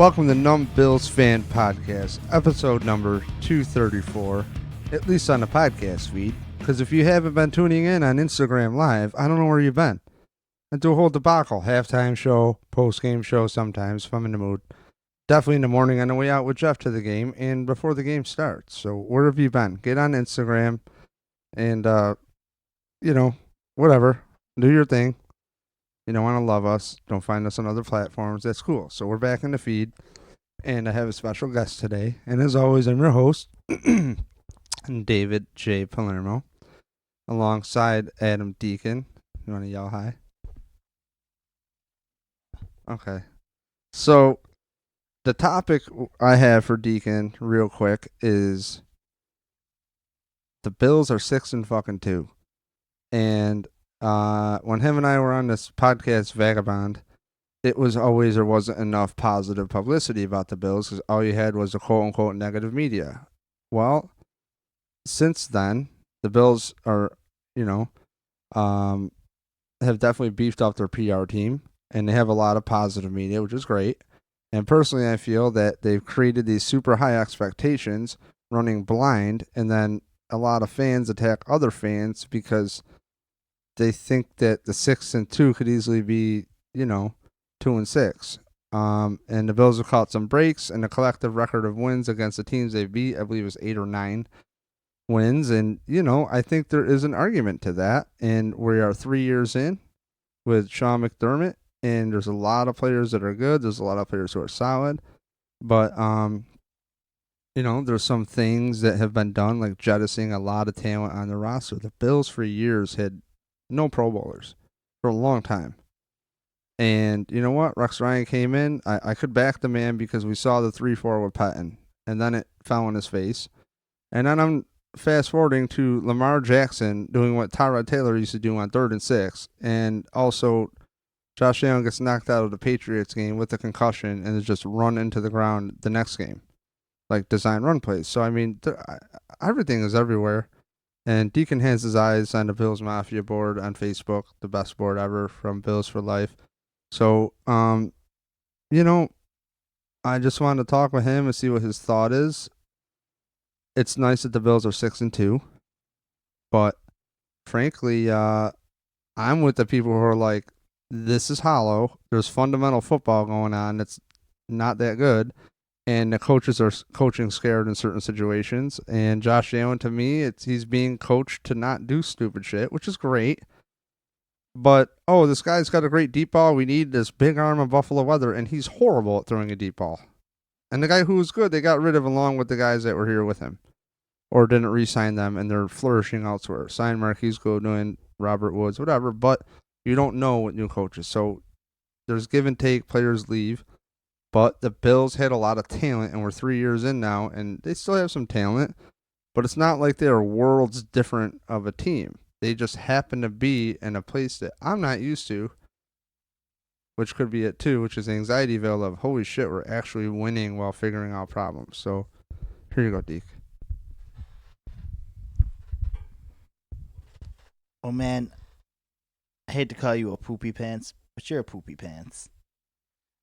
Welcome to Numb Bills Fan Podcast, episode number 234, at least on the podcast feed, because if you haven't been tuning in on Instagram Live, I don't know where you've been. I do a whole debacle, halftime show, post-game show sometimes, if I'm in the mood. Definitely in the morning on the way out with Jeff to the game, and before the game starts. So where have you been? Get on Instagram, and, whatever, do your thing. You don't want to love us, don't find us on other platforms, that's cool. So we're back in the feed, and I have a special guest today. And as always, I'm your host, David J. Palermo, alongside Adam Deacon. You want to yell hi? Okay. So the topic I have for Deacon, real quick, is the Bills are 6-2. And when him and I were on this podcast, Vagabond, it was always there wasn't enough positive publicity about the Bills because all you had was the quote-unquote negative media. Well, since then, the Bills are, have definitely beefed up their PR team, and they have a lot of positive media, which is great. And personally, I feel that they've created these super high expectations running blind, and then a lot of fans attack other fans because they think that the 6-2 could easily be, 2-6. And the Bills have caught some breaks, and the collective record of wins against the teams they beat, I believe, was 8 or 9 wins. And, I think there is an argument to that. And we are 3 years in with Sean McDermott, and there's a lot of players that are good. There's a lot of players who are solid. But, there's some things that have been done, like jettisoning a lot of talent on the roster. The Bills for years had no Pro Bowlers for a long time. And you know what? Rex Ryan came in. I could back the man because we saw the 3-4 with Patton. And then it fell on his face. And then I'm fast forwarding to Lamar Jackson doing what Tyrod Taylor used to do on 3rd and 6. And also Josh Allen gets knocked out of the Patriots game with a concussion and is just run into the ground the next game. Like design run plays. So, everything is everywhere. And Deacon has his eyes on the Bills Mafia board on Facebook, the best board ever from Bills for Life. So, I just wanted to talk with him and see what his thought is. It's nice that the Bills are 6-2, but frankly, I'm with the people who are like, this is hollow. There's fundamental football going on that's not that good. And the coaches are coaching scared in certain situations. And Josh Allen, to me, he's being coached to not do stupid shit, which is great. But, this guy's got a great deep ball. We need this big arm of Buffalo Weather, and he's horrible at throwing a deep ball. And the guy who was good, they got rid of along with the guys that were here with him. Or didn't re-sign them, and they're flourishing elsewhere. Sign Marquise Goodwin, Robert Woods, whatever. But you don't know with new coaches. So there's give and take. Players leave. But the Bills had a lot of talent, and we're 3 years in now, and they still have some talent. But it's not like they're worlds different of a team. They just happen to be in a place that I'm not used to, which could be it too, which is Anxietyville of, holy shit, we're actually winning while figuring out problems. So here you go, Deke. Oh, man, I hate to call you a poopy pants, but you're a poopy pants.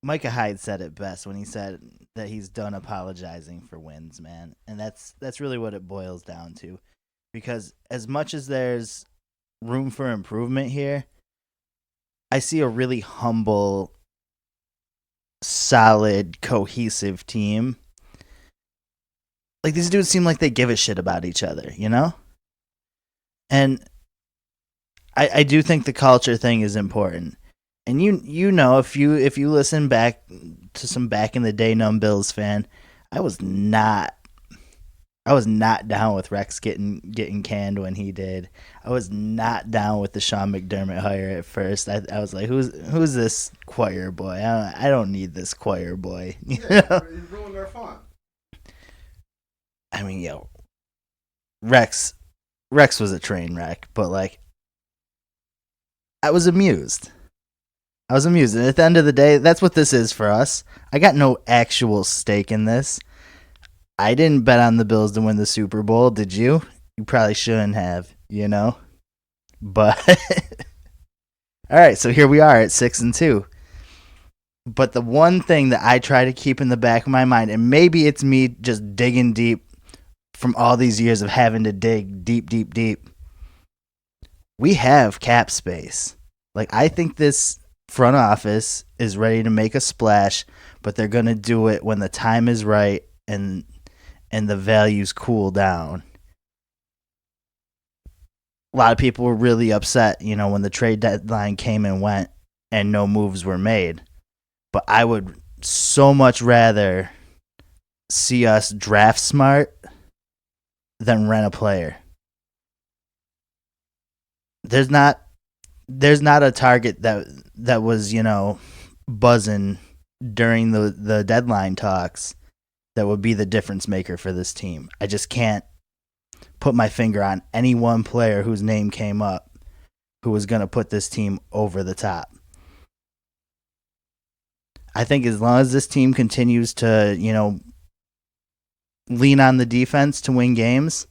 Micah Hyde said it best when he said that he's done apologizing for wins, man. And that's really what it boils down to. Because as much as there's room for improvement here, I see a really humble, solid, cohesive team. Like, these dudes seem like they give a shit about each other, And I do think the culture thing is important. And you know, if you listen back to some back in the day Numb Bills fan, I was not down with Rex getting canned when he did. I was not down with the Sean McDermott hire at first. I was like, who's this choir boy? I don't need this choir boy. He's ruined our fun. I mean, Rex was a train wreck, but like, I was amused. And at the end of the day, that's what this is for us. I got no actual stake in this. I didn't bet on the Bills to win the Super Bowl, did you? You probably shouldn't have, But all right, so here we are at 6-2. But the one thing that I try to keep in the back of my mind, and maybe it's me just digging deep from all these years of having to dig deep, deep, deep, we have cap space. Like, I think this front office is ready to make a splash, but they're going to do it when the time is right and the values cool down. A lot of people were really upset, when the trade deadline came and went and no moves were made. But I would so much rather see us draft smart than rent a player. There's not a target that was, buzzing during the deadline talks that would be the difference maker for this team. I just can't put my finger on any one player whose name came up who was going to put this team over the top. I think as long as this team continues to, lean on the defense to win games,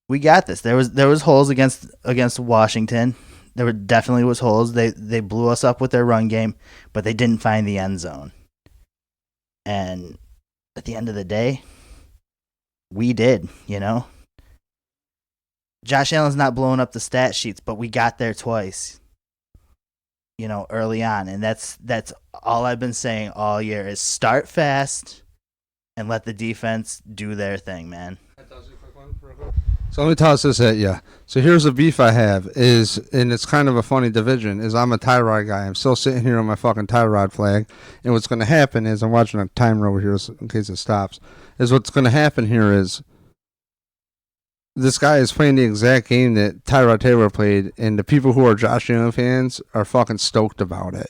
we got this. There was holes against Washington. There definitely was holes. They blew us up with their run game, but they didn't find the end zone. And at the end of the day, we did, Josh Allen's not blowing up the stat sheets, but we got there twice, early on. And that's all I've been saying all year is start fast and let the defense do their thing, man. So let me toss this at you. So here's a beef I have and it's kind of a funny division, is I'm a Tyrod guy. I'm still sitting here on my fucking Tyrod flag. And what's going to happen is, I'm watching a timer over here in case it stops, is what's going to happen here is this guy is playing the exact game that Tyrod Taylor played, and the people who are Josh Allen fans are fucking stoked about it.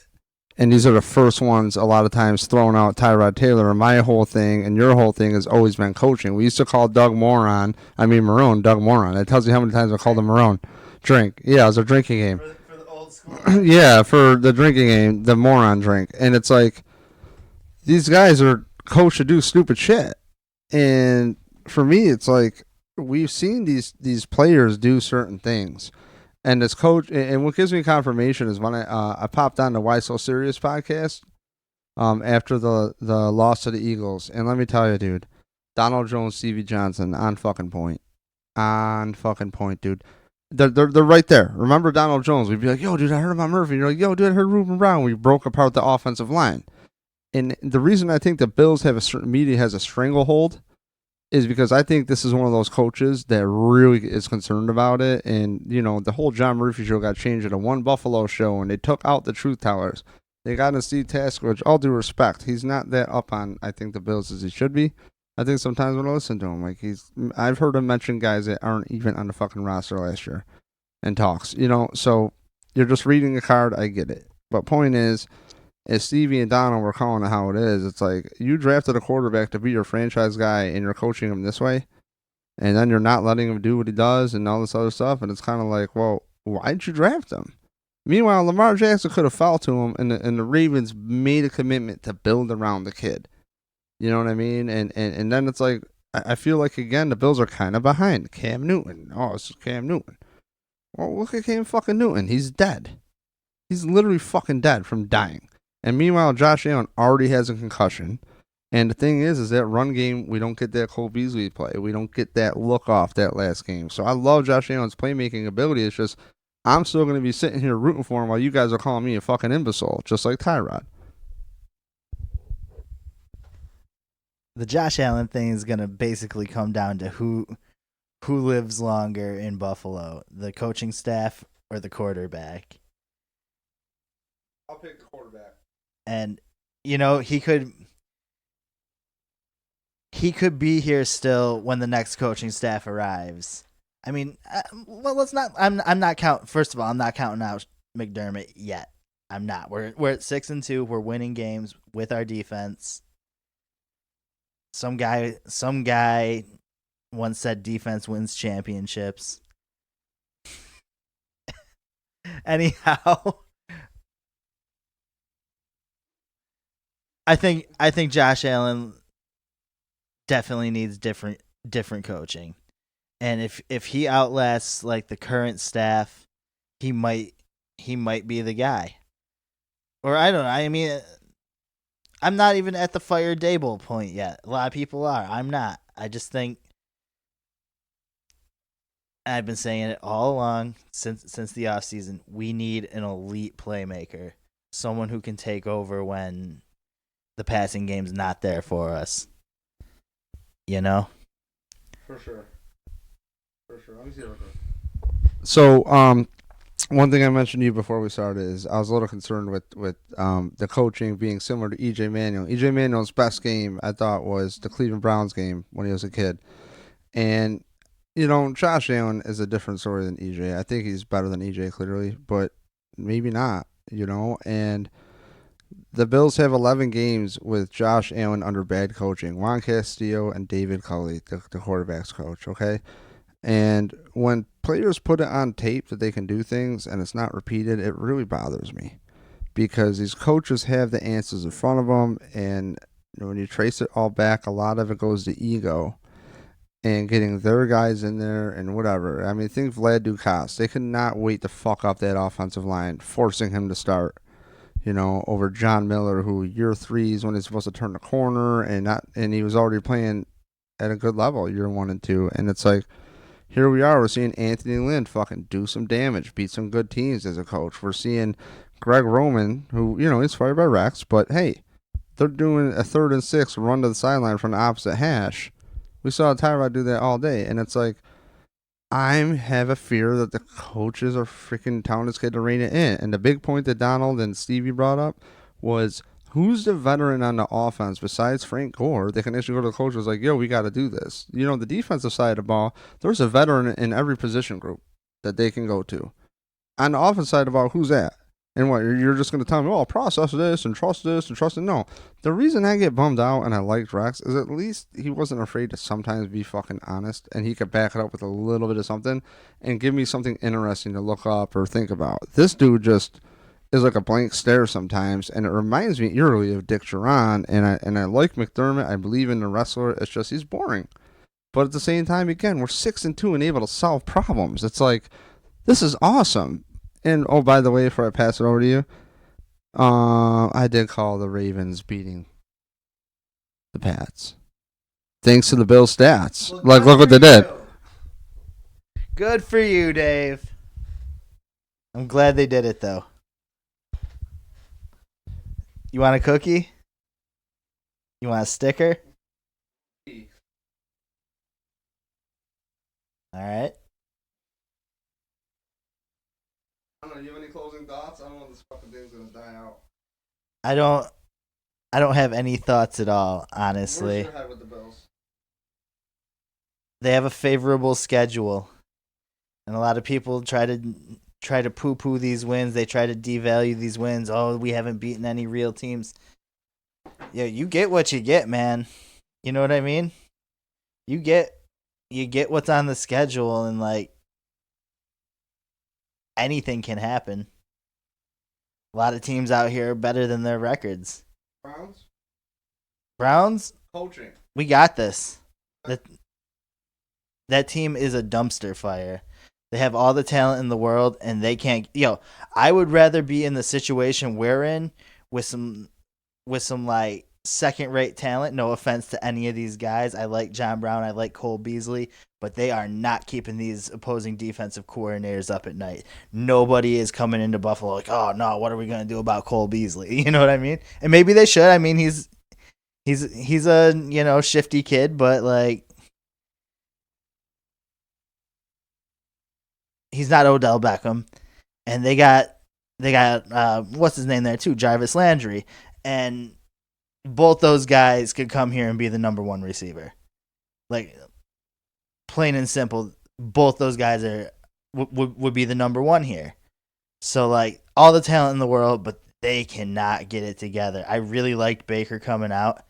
And these are the first ones a lot of times throwing out Tyrod Taylor. And my whole thing and your whole thing has always been coaching. We used to call Doug Moron. Doug Moron. It tells you how many times I called him Marone. Drink. Yeah, it was a drinking game. For the old school. Yeah, for the drinking game, the moron drink. And it's like, these guys are coached to do stupid shit. And for me, it's like, we've seen these players do certain things. And this coach, and what gives me confirmation is when I popped on the Why So Serious podcast after the loss to the Eagles. And let me tell you, dude, Donald Jones, Stevie Johnson, on fucking point. On fucking point, dude. They're right there. Remember Donald Jones? We'd be like, yo, dude, I heard about Murphy. And you're like, yo, dude, I heard Ruben Brown. We broke apart the offensive line. And the reason I think the Bills media has a stranglehold is because I think this is one of those coaches that really is concerned about it. And, the whole John Murphy show got changed into one Buffalo show, and they took out the truth tellers. They got in Steve Tasker, which, all due respect, he's not that up on, I think, the Bills as he should be. I think sometimes when I listen to him, I've heard him mention guys that aren't even on the fucking roster last year and talks, so you're just reading a card. I get it. But point is, as Stevie and Donald were calling it how it is, it's like, you drafted a quarterback to be your franchise guy and you're coaching him this way, and then you're not letting him do what he does and all this other stuff, and it's kind of like, well, why'd you draft him? Meanwhile, Lamar Jackson could have fouled to him, and the Ravens made a commitment to build around the kid. You know what I mean? And then it's like, I feel like, again, the Bills are kind of behind. Cam Newton. Oh, it's Cam Newton. Well, look at Cam fucking Newton. He's dead. He's literally fucking dead from dying. And meanwhile, Josh Allen already has a concussion. And the thing is that run game, we don't get that Cole Beasley play. We don't get that look off that last game. So I love Josh Allen's playmaking ability. It's just, I'm still going to be sitting here rooting for him while you guys are calling me a fucking imbecile, just like Tyrod. The Josh Allen thing is going to basically come down to who lives longer in Buffalo, the coaching staff or the quarterback. I'll pick the quarterback. And he could be here still when the next coaching staff arrives. I mean, let's not. I'm not count. First of all, I'm not counting out McDermott yet. I'm not. We're at 6-2. We're winning games with our defense. Some guy once said defense wins championships. Anyhow, I think Josh Allen definitely needs different coaching. And if he outlasts like the current staff, he might be the guy. Or I don't know. I mean, I'm not even at the fire Dable point yet. A lot of people are. I'm not. I just think I've been saying it all along since the offseason. We need an elite playmaker, someone who can take over when the passing game's not there for us. You know? For sure. For sure. Let me see. So, one thing I mentioned to you before we started is I was a little concerned with the coaching being similar to EJ Manuel. EJ Manuel's best game I thought was the Cleveland Browns game when he was a kid, and Josh Allen is a different story than EJ. I think he's better than EJ clearly, but maybe not. And the Bills have 11 games with Josh Allen under bad coaching. Juan Castillo and David Culley, the quarterback's coach. Okay, and when players put it on tape that they can do things and it's not repeated, it really bothers me because these coaches have the answers in front of them. And when you trace it all back, a lot of it goes to ego and getting their guys in there and whatever. I mean, think Vlad Dukas. They could not wait to fuck up that offensive line, forcing him to start. Over John Miller, who year three is when he's supposed to turn the corner, and he was already playing at a good level year 1 and 2, and it's like here we are. We're seeing Anthony Lynn fucking do some damage, beat some good teams as a coach. We're seeing Greg Roman, who he's fired by Rex, but hey, they're doing a 3rd and 6 run to the sideline from the opposite hash. We saw Tyrod do that all day, and it's like I have a fear that the coaches are freaking telling this kid to rein it in. And the big point that Donald and Stevie brought up was who's the veteran on the offense besides Frank Gore that can actually go to the coach and was like, yo, we got to do this. The defensive side of the ball, there's a veteran in every position group that they can go to. On the offense side of the ball, who's that? And what, you're just going to tell me, oh, process this and trust it. No. The reason I get bummed out and I liked Rex is at least he wasn't afraid to sometimes be fucking honest and he could back it up with a little bit of something and give me something interesting to look up or think about. This dude just is like a blank stare sometimes, and it reminds me eerily of Dick Duran, and I like McDermott. I believe in the wrestler. It's just he's boring. But at the same time, again, we're 6-2 and able to solve problems. It's like, this is awesome. And oh, by the way, before I pass it over to you, I did call the Ravens beating the Pats. Thanks to the Bills stats. Well, look what they did. Good for you, Dave. I'm glad they did it, though. You want a cookie? You want a sticker? All right. I don't know. You have any closing thoughts? I don't know if this fucking thing's gonna die out. I don't have any thoughts at all, honestly. Where's your head with the Bills? They have a favorable schedule, and a lot of people try to poo-poo these wins. They try to devalue these wins. Oh, we haven't beaten any real teams. Yeah, you get what you get, man. You know what I mean? You get what's on the schedule, and like anything can happen. A lot of teams out here are better than their records. Browns? Coaching. We got this. That team is a dumpster fire. They have all the talent in the world, and they can't. I would rather be in the situation we're in with some like second-rate talent. No offense to any of these guys. I like John Brown. I like Cole Beasley, but they are not keeping these opposing defensive coordinators up at night. Nobody is coming into Buffalo like, oh no, what are we gonna do about Cole Beasley? You know what I mean? And maybe they should. I mean, he's a shifty kid, but like. He's not Odell Beckham, and they got what's his name there too, Jarvis Landry, and both those guys could come here and be the number one receiver. Like, plain and simple, both those guys would be the number one here. So like all the talent in the world, but they cannot get it together. I really liked Baker coming out,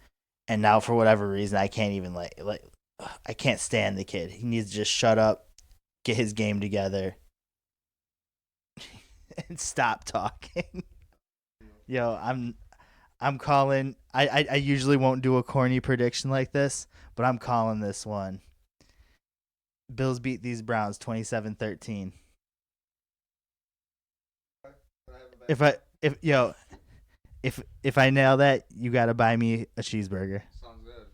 and now for whatever reason I can't even like I can't stand the kid. He needs to just shut up, get his game together, and stop talking. Yo, I'm calling. I usually won't do a corny prediction like this, but I'm calling this one. Bills beat these Browns 27-13. If if I nail that, you got to buy me a cheeseburger. Sounds good.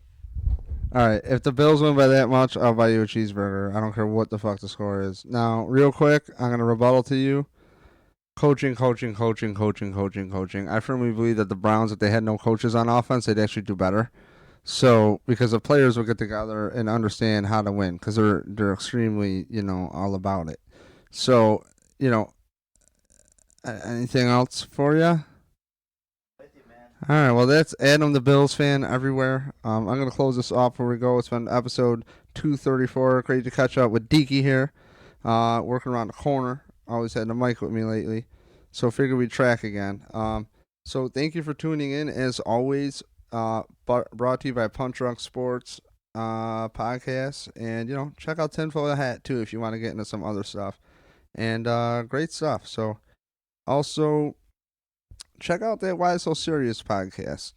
All right, if the Bills win by that much, I'll buy you a cheeseburger. I don't care what the fuck the score is. Now, real quick, I'm gonna rebuttal to you. Coaching. I firmly believe that the Browns, if they had no coaches on offense, they'd actually do better. So, because the players will get together and understand how to win, because they're extremely, all about it. So, anything else for you? All right, well, that's Adam the Bills fan everywhere. I'm going to close this off before we go. It's been episode 234. Great to catch up with Deacon here, working around the corner. Always had the mic with me lately, so figured we'd track again. So thank you for tuning in, as always. Brought to you by Punch Drunk Sports podcast. And, check out Tinfoil Hat, too, if you want to get into some other stuff. And great stuff. So also, check out that Why So Serious podcast.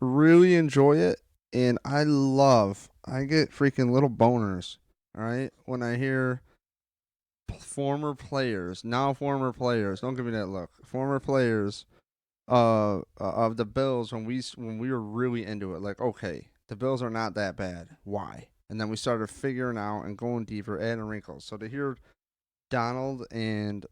Really enjoy it, and I get freaking little boners, all right, when I hear former players, don't give me that look, former players of the Bills when we were really into it, like, okay, the Bills are not that bad. Why? And then we started figuring out and going deeper, adding wrinkles. So to hear Donald and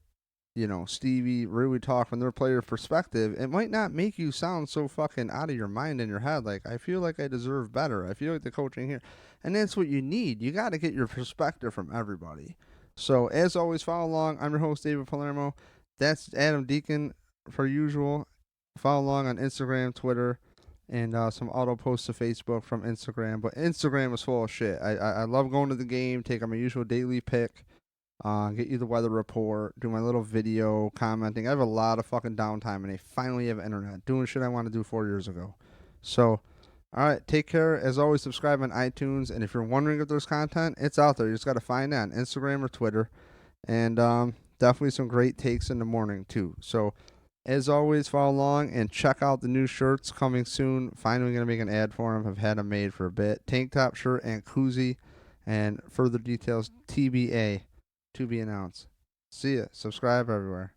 Stevie really talk from their player perspective, it might not make you sound so fucking out of your mind in your head. Like, I feel like I deserve better. I feel like the coaching here. And that's what you need. You got to get your perspective from everybody. So, as always, follow along. I'm your host, David Palermo. That's Adam Deacon, per usual. Follow along on Instagram, Twitter, and some auto posts to Facebook from Instagram. But Instagram is full of shit. I love going to the game, taking my usual daily pick. Get you the weather report, do my little video commenting. I have a lot of fucking downtime, and I finally have internet. Doing shit I want to do 4 years ago. So, all right, take care. As always, subscribe on iTunes. And if you're wondering if there's content, it's out there. You just got to find it on Instagram or Twitter. And definitely some great takes in the morning, too. So, as always, follow along and check out the new shirts coming soon. Finally going to make an ad for them. I've had them made for a bit. Tank top shirt and koozie. And further details, TBA. To be announced. See ya. Subscribe everywhere.